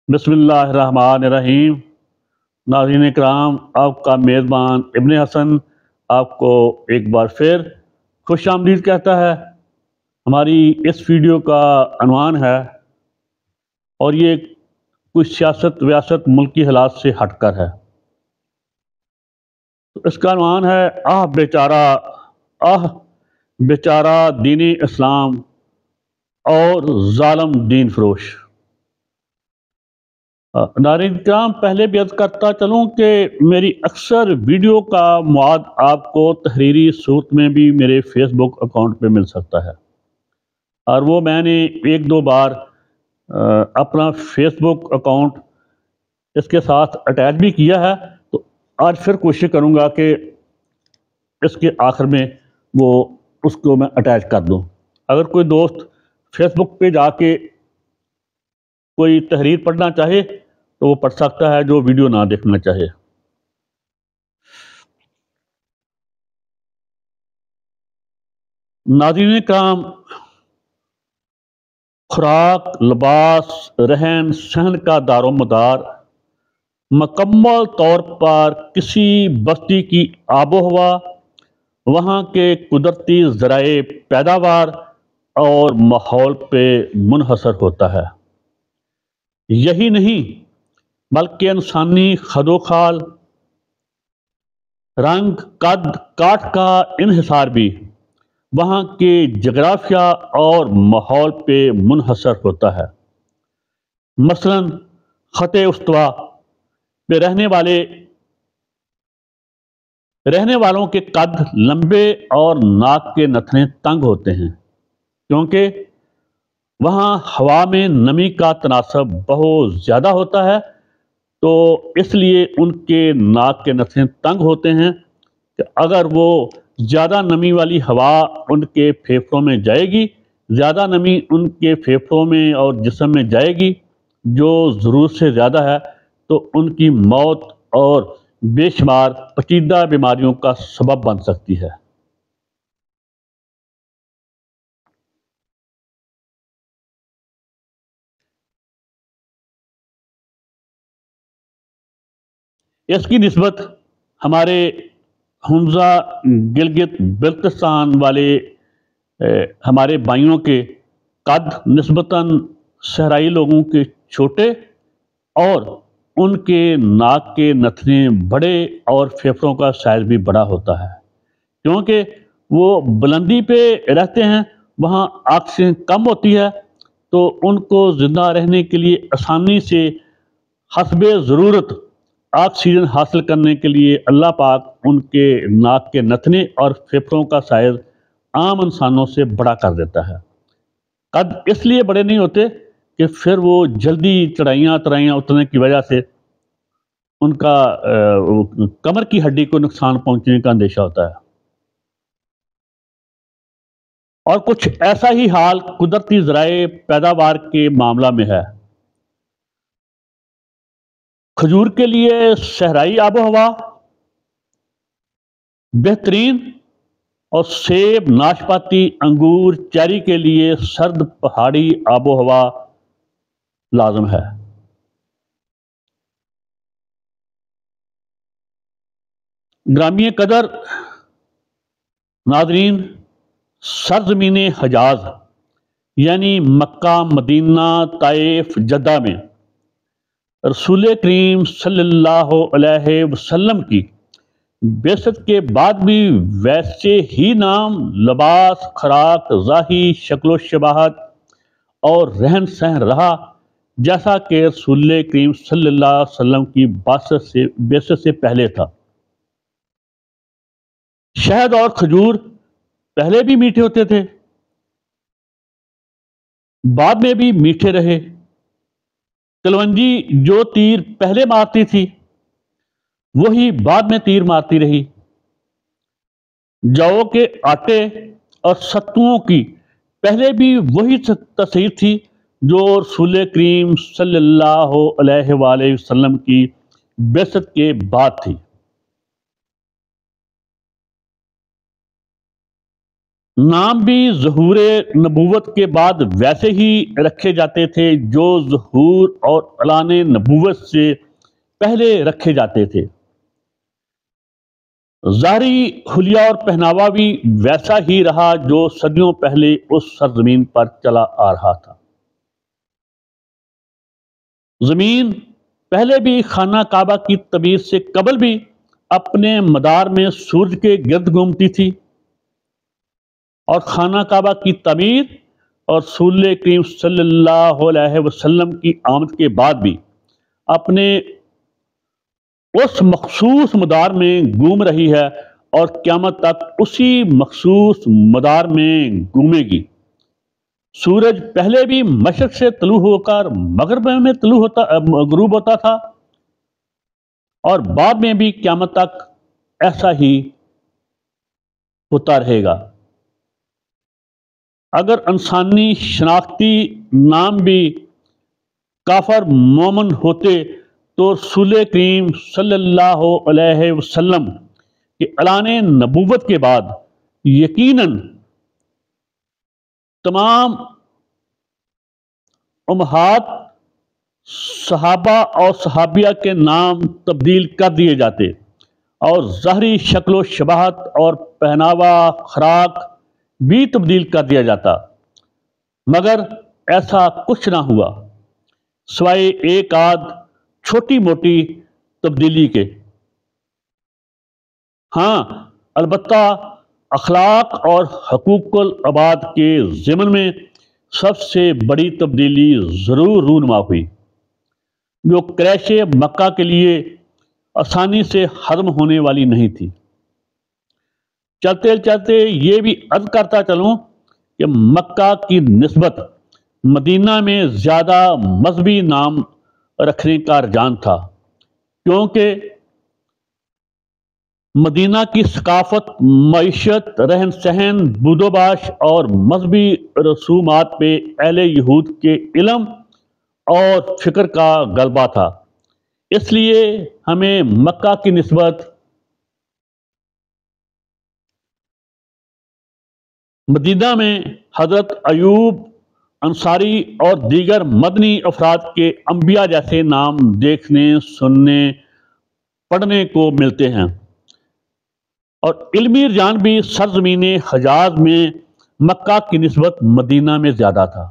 بسم اللہ الرحمن الرحیم۔ ناظرین اکرام، آپ کا میزبان ابن حسن آپ کو ایک بار پھر خوش آمدید کہتا ہے۔ ہماری اس ویڈیو کا عنوان ہے، اور یہ کچھ سیاست ویاست ملکی حالات سے ہٹ کر ہے، تو اس کا عنوان ہے آہ بیچارہ دین اسلام اور ظالم دین فروش۔ ناظرین کرام، پہلے بھی عرض کرتا چلوں کہ میری اکثر ویڈیو کا مواد آپ کو تحریری صورت میں بھی میرے فیس بک اکاؤنٹ پہ مل سکتا ہے، اور وہ میں نے ایک دو بار اپنا فیس بک اکاؤنٹ اس کے ساتھ اٹیچ بھی کیا ہے، تو آج پھر کوشش کروں گا کہ اس کے آخر میں اس کو میں اٹیچ کر دوں۔ اگر کوئی دوست فیس بک پہ جا کے کوئی تحریر پڑھنا چاہے تو وہ پڑھ سکتا ہے، جو ویڈیو نہ دیکھنا چاہے۔ ناظرین کرام، خوراک، لباس، رہن سہن کا دار و مدار مکمل طور پر کسی بستی کی آب و ہوا، وہاں کے قدرتی ذرائع پیداوار اور ماحول پہ منحصر ہوتا ہے۔ یہی نہیں بلکہ انسانی خد و خال، رنگ، قد کاٹ کا انحصار بھی وہاں کے جغرافیہ اور ماحول پہ منحصر ہوتا ہے۔ مثلاً خط استوا پہ رہنے والوں کے قد لمبے اور ناک کے نتنے تنگ ہوتے ہیں، کیونکہ وہاں ہوا میں نمی کا تناسب بہت زیادہ ہوتا ہے، تو اس لیے ان کے ناک کے نتنے تنگ ہوتے ہیں کہ اگر وہ زیادہ نمی والی ہوا ان کے پھیپھڑوں میں جائے گی، زیادہ نمی ان کے پھیپھڑوں میں اور جسم میں جائے گی جو ضرورت سے زیادہ ہے، تو ان کی موت اور بے شمار پیچیدہ بیماریوں کا سبب بن سکتی ہے۔ اس کی نسبت ہمارے حنزہ گلگت بلتستان والے ہمارے بھائیوں کے قد نسبتاً صحرائی لوگوں کے چھوٹے، اور ان کے ناک کے نتنے بڑے اور پھیپھڑوں کا سائز بھی بڑا ہوتا ہے، کیونکہ وہ بلندی پہ رہتے ہیں، وہاں آکسیجن کم ہوتی ہے، تو ان کو زندہ رہنے کے لیے آسانی سے حسب ضرورت آکسیجن حاصل کرنے کے لیے اللہ پاک ان کے ناک کے نتنے اور پھیپھڑوں کا سائز عام انسانوں سے بڑا کر دیتا ہے۔ قد اس لیے بڑے نہیں ہوتے کہ پھر وہ جلدی چڑھائیاں اترنے کی وجہ سے ان کا کمر کی ہڈی کو نقصان پہنچنے کا اندیشہ ہوتا ہے۔ اور کچھ ایسا ہی حال قدرتی ذرائع پیداوار کے معاملہ میں ہے۔ کھجور کے لیے صحرائی آب و ہوا بہترین، اور سیب، ناشپاتی، انگور، چیری کے لیے سرد پہاڑی آب و ہوا لازم ہے۔ گرامی قدر ناظرین، سرزمین حجاز یعنی مکہ، مدینہ، طائف، جدہ میں رسول کریم صلی اللہ علیہ وسلم کی بعثت کے بعد بھی ویسے ہی نام، لباس، خوراک، ظاہری شکل و شباہت اور رہن سہن رہا جیسا کہ رسول کریم صلی اللہ علیہ وسلم کی بعثت سے پہلے تھا۔ شہد اور کھجور پہلے بھی میٹھے ہوتے تھے، بعد میں بھی میٹھے رہے۔ کلونجی جو تیر پہلے مارتی تھی وہی بعد میں تیر مارتی رہی۔ جو کے آٹے اور ستوؤں کی پہلے بھی وہی تاثیر تھی جو رسول کریم صلی اللہ علیہ وآلہ وسلم کی بعثت کے بعد تھی۔ نام بھی ظہور نبوت کے بعد ویسے ہی رکھے جاتے تھے جو ظہور اور اعلان نبوت سے پہلے رکھے جاتے تھے۔ ظاہری حلیہ اور پہناوا بھی ویسا ہی رہا جو صدیوں پہلے اس سرزمین پر چلا آ رہا تھا۔ زمین پہلے بھی خانہ کعبہ کی تعمیر سے قبل بھی اپنے مدار میں سورج کے گرد گھومتی تھی، اور خانہ کعبہ کی تعمیر اور رسول کریم صلی اللہ علیہ وسلم کی آمد کے بعد بھی اپنے اس مخصوص مدار میں گھوم رہی ہے اور قیامت تک اسی مخصوص مدار میں گھومے گی۔ سورج پہلے بھی مشرق سے طلوع ہو کر مغرب میں غروب ہوتا تھا، اور بعد میں بھی قیامت تک ایسا ہی ہوتا رہے گا۔ اگر انسانی شناختی نام بھی کافر مومن ہوتے تو رسول کریم صلی اللہ علیہ وسلم کے اعلان نبوت کے بعد یقیناً تمام امہات صحابہ اور صحابیہ کے نام تبدیل کر دیے جاتے، اور ظاہری شکل و شباہت اور پہناوا خوراک بھی تبدیل کر دیا جاتا، مگر ایسا کچھ نہ ہوا سوائے ایک آدھ چھوٹی موٹی تبدیلی کے۔ ہاں، البتہ اخلاق اور حقوق العباد کے ضمن میں سب سے بڑی تبدیلی ضرور رونما ہوئی، جو قریش مکہ کے لیے آسانی سے ہضم ہونے والی نہیں تھی۔ چلتے چلتے یہ بھی عرض کرتا چلوں کہ مکہ کی نسبت مدینہ میں زیادہ مذہبی نام رکھنے کا رجحان تھا، کیونکہ مدینہ کی ثقافت، معیشت، رہن سہن، بود و باش اور مذہبی رسومات پہ اہل یہود کے علم اور فکر کا غلبہ تھا۔ اس لیے ہمیں مکہ کی نسبت مدینہ میں حضرت ایوب انصاری اور دیگر مدنی افراد کے انبیاء جیسے نام دیکھنے، سننے، پڑھنے کو ملتے ہیں، اور علمی رجحان بھی سرزمین حجاز میں مکہ کی نسبت مدینہ میں زیادہ تھا۔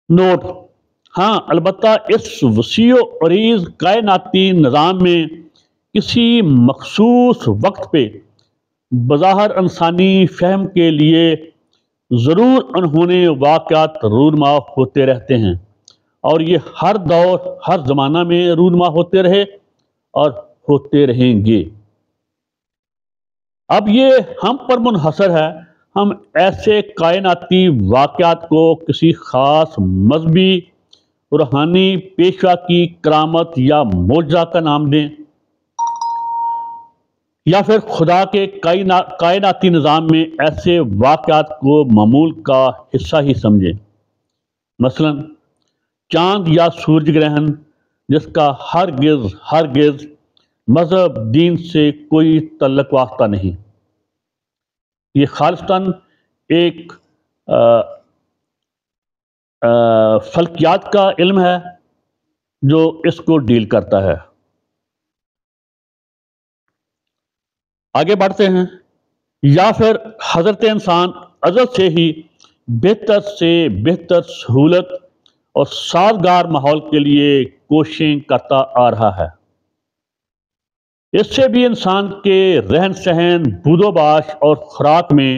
نوٹ: ہاں، البتہ اس وسیع و عریض کائناتی نظام میں کسی مخصوص وقت پہ بظاہر انسانی فہم کے لیے ضرور انہونے واقعات رونما ہوتے رہتے ہیں، اور یہ ہر دور ہر زمانہ میں رونما ہوتے رہے اور ہوتے رہیں گے۔ اب یہ ہم پر منحصر ہے، ہم ایسے کائناتی واقعات کو کسی خاص مذہبی روحانی پیشوا کی کرامت یا معجزہ کا نام دیں، یا پھر خدا کے کائناتی نظام میں ایسے واقعات کو معمول کا حصہ ہی سمجھیں۔ مثلا چاند یا سورج گرہن، جس کا ہرگز مذہب دین سے کوئی تعلق واسطہ نہیں، یہ خالصتاً ایک فلکیات کا علم ہے جو اس کو ڈیل کرتا ہے۔ آگے بڑھتے ہیں۔ یا پھر حضرت انسان ازل سے ہی بہتر سے بہتر سہولت اور سازگار ماحول کے لیے کوششیں کرتا آ رہا ہے۔ اس سے بھی انسان کے رہن سہن، بود و باش اور خوراک میں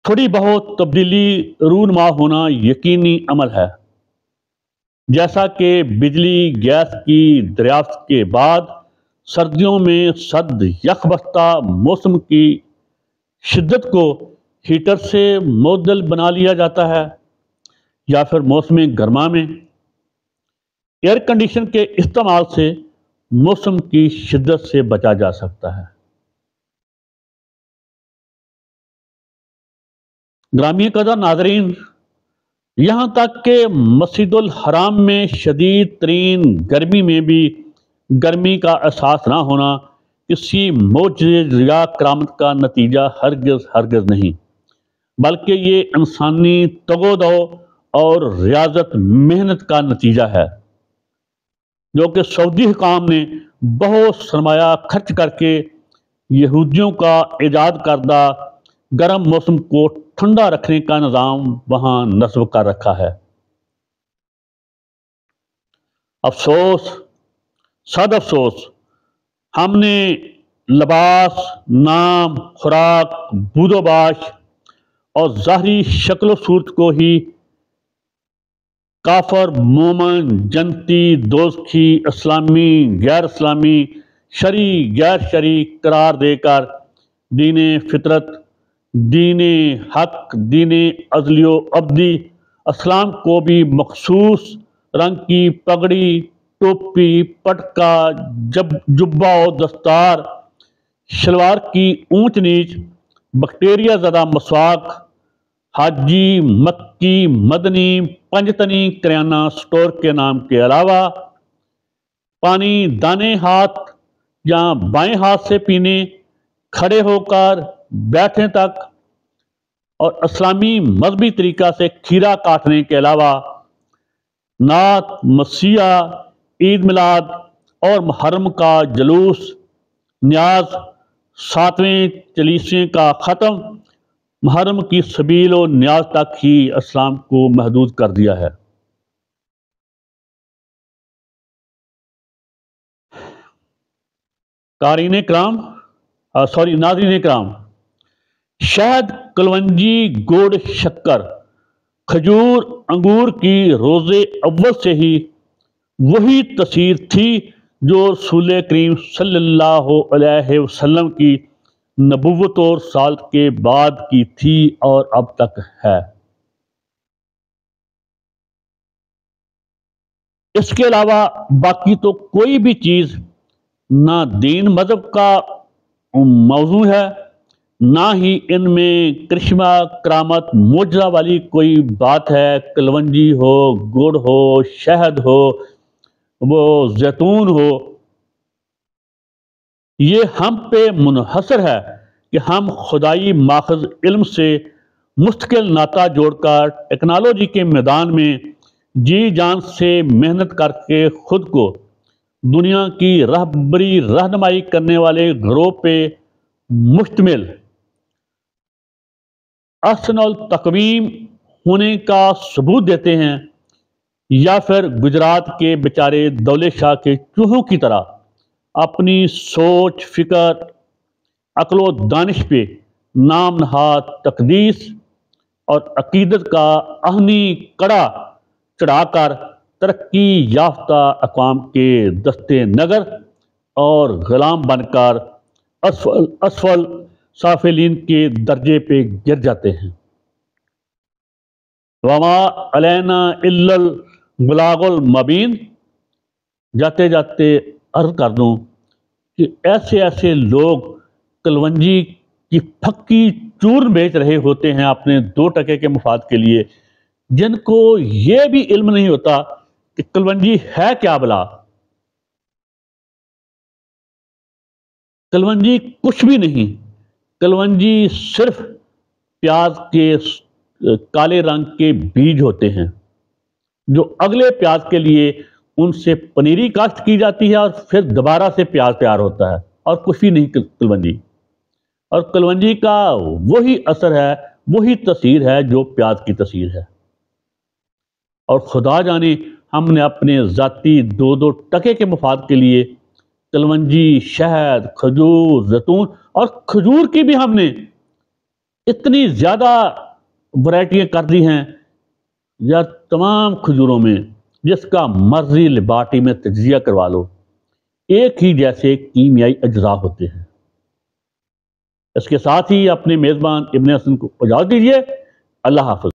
تھوڑی بہت تبدیلی رونما ہونا یقینی عمل ہے۔ جیسا کہ بجلی گیس کی دریافت کے بعد سردیوں میں سرد یخ بستہ موسم کی شدت کو ہیٹر سے معدل بنا لیا جاتا ہے، یا پھر موسم گرما میں ایئر کنڈیشن کے استعمال سے موسم کی شدت سے بچا جا سکتا ہے۔ گرامی قدر ناظرین، یہاں تک کہ مسجد الحرام میں شدید ترین گرمی میں بھی گرمی کا احساس نہ ہونا کسی معجزے یا کرامت کا نتیجہ ہرگز نہیں، بلکہ یہ انسانی تگودو اور ریاضت محنت کا نتیجہ ہے، جو کہ سعودی حکام نے بہت سرمایہ خرچ کر کے یہودیوں کا ایجاد کردہ گرم موسم کو ٹھنڈا رکھنے کا نظام وہاں نصب کر رکھا ہے۔ افسوس، صد افسوس، ہم نے لباس، نام، خوراک، بود و باش اور ظاہری شکل و صورت کو ہی کافر، مومن، جنتی، دوزخی، اسلامی، غیر اسلامی، شرعی، غیر شرعی قرار دے کر دین فطرت، دین حق، دین ازلی و ابدی اسلام کو بھی مخصوص رنگ کی پگڑی، ٹوپی، پٹکا، جبہ و دستار، شلوار کی اونچ نیچ، بیکٹیریا زدہ مسواک، حاجی، مکی، مدنی، پنجتنی کریانہ سٹور کے نام کے علاوہ پانی دانے ہاتھ یا بائیں ہاتھ سے پینے، کھڑے ہو کر بیٹھنے تک، اور اسلامی مذہبی طریقہ سے کھیرا کاٹنے کے علاوہ نعت، مسیح، عید میلاد اور محرم کا جلوس، نیاز، ساتویں چالیسویں کا ختم، محرم کی سبیل و نیاز تک ہی اسلام کو محدود کر دیا ہے۔ ناظرین کرام، شہد، کلونجی، گڑ، شکر، کھجور، انگور کی روز اول سے ہی وہی تاثیر تھی جو رسول کریم صلی اللہ علیہ وسلم کی نبوت اور رسالت کے بعد کی تھی اور اب تک ہے۔ اس کے علاوہ باقی تو کوئی بھی چیز نہ دین مذہب کا موضوع ہے، نہ ہی ان میں کرشمہ، کرامت، معجزہ والی کوئی بات ہے۔ کلونجی ہو، گڑ ہو، شہد ہو، وہ زیتون ہو، یہ ہم پہ منحصر ہے کہ ہم خدائی ماخذ علم سے مستقل ناطہ جوڑ کر ٹیکنالوجی کے میدان میں جی جان سے محنت کر کے خود کو دنیا کی رہبری رہنمائی کرنے والے گروہ پہ مشتمل احسن التقویم ہونے کا ثبوت دیتے ہیں، یا پھر گجرات کے بیچارے دولے شاہ کے چوہوں کی طرح اپنی سوچ، فکر، عقل و دانش پہ نام نہاد تقدیس اور عقیدت کا آہنی کڑا چڑھا کر ترقی یافتہ اقوام کے دستے نگر اور غلام بن کر اسفل سافلین کے درجے پہ گر جاتے ہیں۔ وما علینا الا البلاغ المبین۔ جاتے جاتے عرض کر دوں کہ ایسے لوگ کلونجی کی پھکی چورن بیچ رہے ہوتے ہیں اپنے 2 ٹکے کے مفاد کے لیے، جن کو یہ بھی علم نہیں ہوتا کہ کلونجی ہے کیا بلا۔ کلونجی کچھ بھی نہیں، کلونجی صرف پیاز کے کالے رنگ کے بیج ہوتے ہیں جو اگلے پیاز کے لیے ان سے پنیری کاشت کی جاتی ہے اور پھر دوبارہ سے پیاز تیار ہوتا ہے، اور کچھ بھی نہیں کلونجی۔ اور کلونجی کا وہی اثر ہے، وہی تاثیر ہے جو پیاز کی تاثیر ہے۔ اور خدا جانے ہم نے اپنے ذاتی 2 ٹکے کے مفاد کے لیے کلونجی، شہد، کھجور، زیتون، اور کھجور کی بھی ہم نے اتنی زیادہ ورائٹیاں کر دی ہیں یا تمام کھجوروں میں جس کا مرضی لیبارٹری میں تجزیہ کروا لو، ایک ہی جیسے کیمیائی اجزاء ہوتے ہیں۔ اس کے ساتھ ہی اپنے میزبان ابن حسن کو اجازت دیجیے۔ اللہ حافظ۔